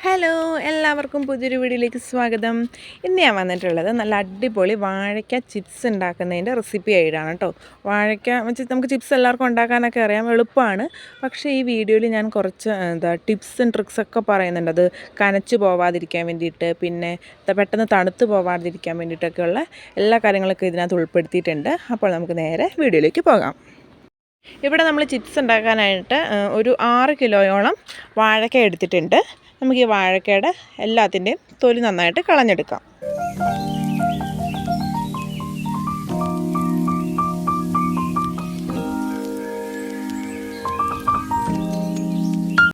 Hello എല്ലാവർക്കും പുതിയൊരു വീഡിയോയിലേക്ക് സ്വാഗതം. ഇന്ന് ഞാൻ വന്നിട്ടുള്ളത് നല്ല അടിപൊളി വാഴയ്ക്ക ചിപ്സ് ഉണ്ടാക്കുന്നതിൻ്റെ റെസിപ്പി ആയിട്ടാണ് കേട്ടോ. വാഴയ്ക്ക വെച്ച് നമുക്ക് ചിപ്സ് എല്ലാവർക്കും ഉണ്ടാക്കാനൊക്കെ അറിയാം, എളുപ്പമാണ്. പക്ഷേ ഈ വീഡിയോയിൽ ഞാൻ കുറച്ച് ടിപ്സും ട്രിക്സൊക്കെ പറയുന്നുണ്ട്. അത് കനച്ചു പോവാതിരിക്കാൻ വേണ്ടിയിട്ട്, പിന്നെ പെട്ടെന്ന് തണുത്ത് പോവാതിരിക്കാൻ വേണ്ടിയിട്ടൊക്കെയുള്ള എല്ലാ കാര്യങ്ങളൊക്കെ ഇതിനകത്ത് ഉൾപ്പെടുത്തിയിട്ടുണ്ട്. അപ്പോൾ നമുക്ക് നേരെ വീഡിയോയിലേക്ക് പോകാം. ഇവിടെ നമ്മൾ ചിപ്സ് ഉണ്ടാക്കാനായിട്ട് ഒരു 6 കിലോയോളം വാഴയ്ക്ക എടുത്തിട്ടുണ്ട്. നമുക്ക് ഈ വാഴയ്ക്കയുടെ എല്ലാത്തിൻ്റെയും തൊലി നന്നായിട്ട് കളഞ്ഞെടുക്കാം.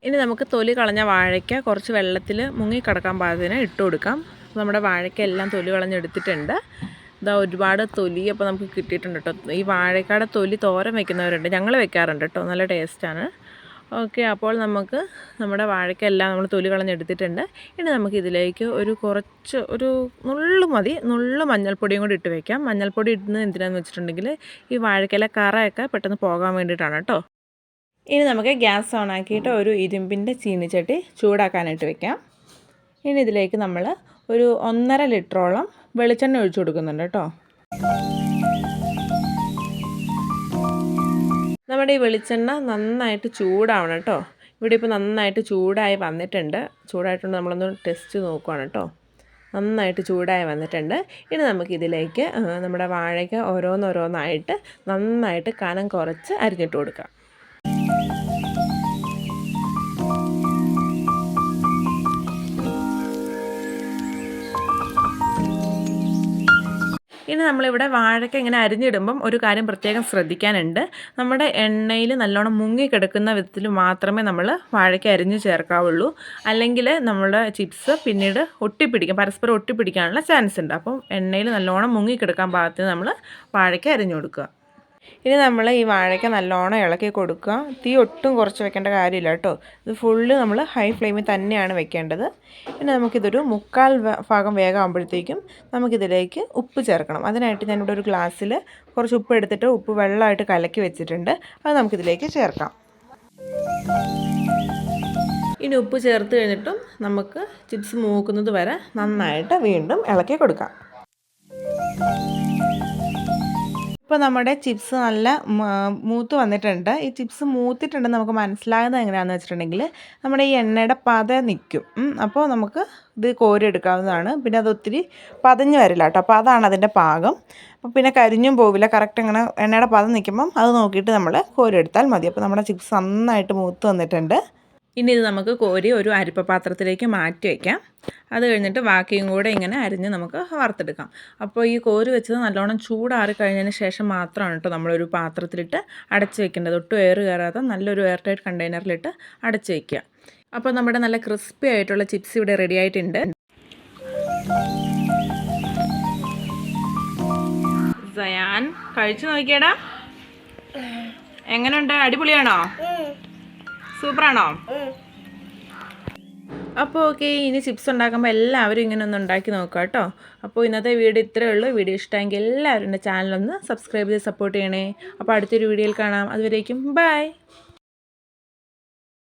ഇനി നമുക്ക് തൊലി കളഞ്ഞ വാഴയ്ക്ക കുറച്ച് വെള്ളത്തിൽ മുങ്ങിക്കിടക്കാൻ പാകത്തിന് ഇട്ട് കൊടുക്കാം. നമ്മുടെ വാഴയ്ക്ക എല്ലാം തൊലി കളഞ്ഞെടുത്തിട്ടുണ്ട്. ഇതാ ഒരുപാട് തൊലി അപ്പോൾ നമുക്ക് കിട്ടിയിട്ടുണ്ട് കേട്ടോ. ഈ വാഴയ്ക്കയുടെ തൊലി തോരൻ വെക്കുന്നവരുണ്ട്, ഞങ്ങൾ വെക്കാറുണ്ട് കേട്ടോ, നല്ല ടേസ്റ്റാണ്. ഓക്കെ, അപ്പോൾ നമുക്ക് നമ്മുടെ വാഴയ്ക്കെല്ലാം നമ്മൾ തൊലി കളഞ്ഞെടുത്തിട്ടുണ്ട്. ഇനി നമുക്ക് ഇതിലേക്ക് ഒരു നുള്ളു മതി, നുള്ളു മഞ്ഞൾപ്പൊടിയും കൂടി ഇട്ട് വയ്ക്കാം. മഞ്ഞൾപ്പൊടി ഇടുന്നത് എന്തിനാണെന്ന് വെച്ചിട്ടുണ്ടെങ്കിൽ ഈ വാഴയ്ക്കയിലെ കറയൊക്കെ പെട്ടെന്ന് പോകാൻ വേണ്ടിയിട്ടാണ് കേട്ടോ. ഇനി നമുക്ക് ഗ്യാസ് ഓൺ ആക്കിയിട്ട് ഒരു ഇരുമ്പിൻ്റെ ചീനിച്ചട്ടി ചൂടാക്കാനായിട്ട് വെക്കാം. ഇനി ഇതിലേക്ക് നമ്മൾ ഒരു 1.5 ലിറ്ററോളം വെളിച്ചെണ്ണ ഒഴിച്ചു കൊടുക്കുന്നുണ്ട് കേട്ടോ. നമ്മുടെ ഈ വെളിച്ചെണ്ണ നന്നായിട്ട് ചൂടാവണം കേട്ടോ. ഇവിടെ ഇപ്പോൾ നന്നായിട്ട് ചൂടായി വന്നിട്ടുണ്ട്. ചൂടായിട്ടുണ്ട്, നമ്മളൊന്ന് ടെസ്റ്റ് നോക്കുകയാണ് കേട്ടോ. നന്നായിട്ട് ചൂടായി വന്നിട്ടുണ്ട്. ഇനി നമുക്കിതിലേക്ക് നമ്മുടെ വാഴയ്ക്ക ഓരോന്നോരോന്നായിട്ട് നന്നായിട്ട് കനം കുറച്ച് അരിഞ്ഞിട്ട് കൊടുക്കാം. ഇനി നമ്മളിവിടെ വാഴയ്ക്ക ഇങ്ങനെ അരിഞ്ഞിടുമ്പം ഒരു കാര്യം പ്രത്യേകം ശ്രദ്ധിക്കാനുണ്ട്. നമ്മുടെ എണ്ണയിൽ നല്ലോണം മുങ്ങിക്കിടക്കുന്ന വിധത്തിൽ മാത്രമേ നമ്മൾ വാഴയ്ക്ക അരിഞ്ഞ് ചേർക്കാവുള്ളൂ. അല്ലെങ്കിൽ നമ്മുടെ ചിപ്സ് പിന്നീട് പരസ്പരം ഒട്ടിപ്പിടിക്കാനുള്ള ചാൻസ് ഉണ്ട്. അപ്പം എണ്ണയിൽ നല്ലോണം മുങ്ങിക്കിടക്കാൻ പാകത്തിന് നമ്മൾ വാഴയ്ക്ക അരിഞ്ഞു കൊടുക്കുക. ഇനി നമ്മൾ ഈ വാഴയ്ക്ക നല്ലോണം ഇളക്കി കൊടുക്കുക. തീ ഒട്ടും കുറച്ച് വെക്കേണ്ട കാര്യമില്ല കേട്ടോ. ഇത് ഫുള്ള് നമ്മൾ ഹൈ ഫ്ലെയിമിൽ തന്നെയാണ് വെക്കേണ്ടത്. ഇനി നമുക്കിതൊരു 1/4 ഭാഗം വേഗമാകുമ്പോഴത്തേക്കും നമുക്കിതിലേക്ക് ഉപ്പ് ചേർക്കണം. അതിനായിട്ട് ഞാനിവിടെ ഒരു ഗ്ലാസ്സിൽ കുറച്ച് ഉപ്പ് എടുത്തിട്ട് ഉപ്പ് വെള്ളമായിട്ട് കലക്കി വെച്ചിട്ടുണ്ട്. അത് നമുക്കിതിലേക്ക് ചേർക്കാം. ഇനി ഉപ്പ് ചേർത്ത് കഴിഞ്ഞിട്ടും നമുക്ക് ചിപ്സ് മൂക്കുന്നത് വരെ നന്നായിട്ട് വീണ്ടും ഇളക്കി കൊടുക്കാം. ഇപ്പോൾ നമ്മുടെ ചിപ്സ് നല്ല മൂത്ത് വന്നിട്ടുണ്ട്. ഈ ചിപ്സ് മൂത്തിട്ടുണ്ടെന്ന് നമുക്ക് മനസ്സിലാകുന്നത് എങ്ങനെയാണെന്ന് വെച്ചിട്ടുണ്ടെങ്കിൽ നമ്മുടെ ഈ എണ്ണയുടെ പത നിൽക്കും. അപ്പോൾ നമുക്ക് ഇത് കോരി എടുക്കാവുന്നതാണ്. പിന്നെ അത് ഒത്തിരി പതഞ്ഞ് വരില്ല കേട്ടോ. അപ്പോൾ അതാണ് അതിൻ്റെ പാകം. അപ്പോൾ പിന്നെ കരിഞ്ഞും പോവില്ല. കറക്റ്റ് ഇങ്ങനെ എണ്ണയുടെ പത നിൽക്കുമ്പം അത് നോക്കിയിട്ട് നമ്മൾ കോരി എടുത്താൽ മതി. അപ്പോൾ നമ്മുടെ ചിപ്സ് നന്നായിട്ട് മൂത്ത് വന്നിട്ടുണ്ട്. ഇനി ഇത് നമുക്ക് കോരി ഒരു അരിപ്പ പാത്രത്തിലേക്ക് മാറ്റി വയ്ക്കാം. അത് കഴിഞ്ഞിട്ട് ബാക്കിയും കൂടെ ഇങ്ങനെ അരിഞ്ഞ് നമുക്ക് വറുത്തെടുക്കാം. അപ്പോൾ ഈ കോരി വെച്ചത് നല്ലോണം ചൂടാറി കഴിഞ്ഞതിന് ശേഷം മാത്രമാണ് കേട്ടോ നമ്മളൊരു പാത്രത്തിലിട്ട് അടച്ച് വെക്കേണ്ടത്. ഒട്ടും എയർ കയറാതെ നല്ലൊരു എയർ ടൈറ്റ് കണ്ടെയ്നറിലിട്ട് അടച്ച് വയ്ക്കുക. അപ്പോൾ നമ്മുടെ നല്ല ക്രിസ്പി ആയിട്ടുള്ള ചിപ്സ് ഇവിടെ റെഡി ആയിട്ടുണ്ട്. സയാൻ കഴിച്ചു നോക്കിയടാ, എങ്ങനെയുണ്ട്? അടിപൊളിയാണോ? സൂപ്പറാണോ? അപ്പോൾ ഓക്കെ, ഇനി ചിപ്സ് ഉണ്ടാക്കുമ്പോൾ എല്ലാവരും ഇങ്ങനെ ഒന്ന് ഉണ്ടാക്കി നോക്കുക കേട്ടോ. അപ്പോൾ ഇന്നത്തെ വീഡിയോ ഇത്രയേ ഉള്ളൂ. വീഡിയോ ഇഷ്ടമെങ്കിൽ എല്ലാവരും എൻ്റെ ചാനലൊന്ന് സബ്സ്ക്രൈബ് ചെയ്ത് സപ്പോർട്ട് ചെയ്യണേ. അപ്പോൾ അടുത്തൊരു വീഡിയോയിൽ കാണാം. അതുവരേക്കും ബൈ.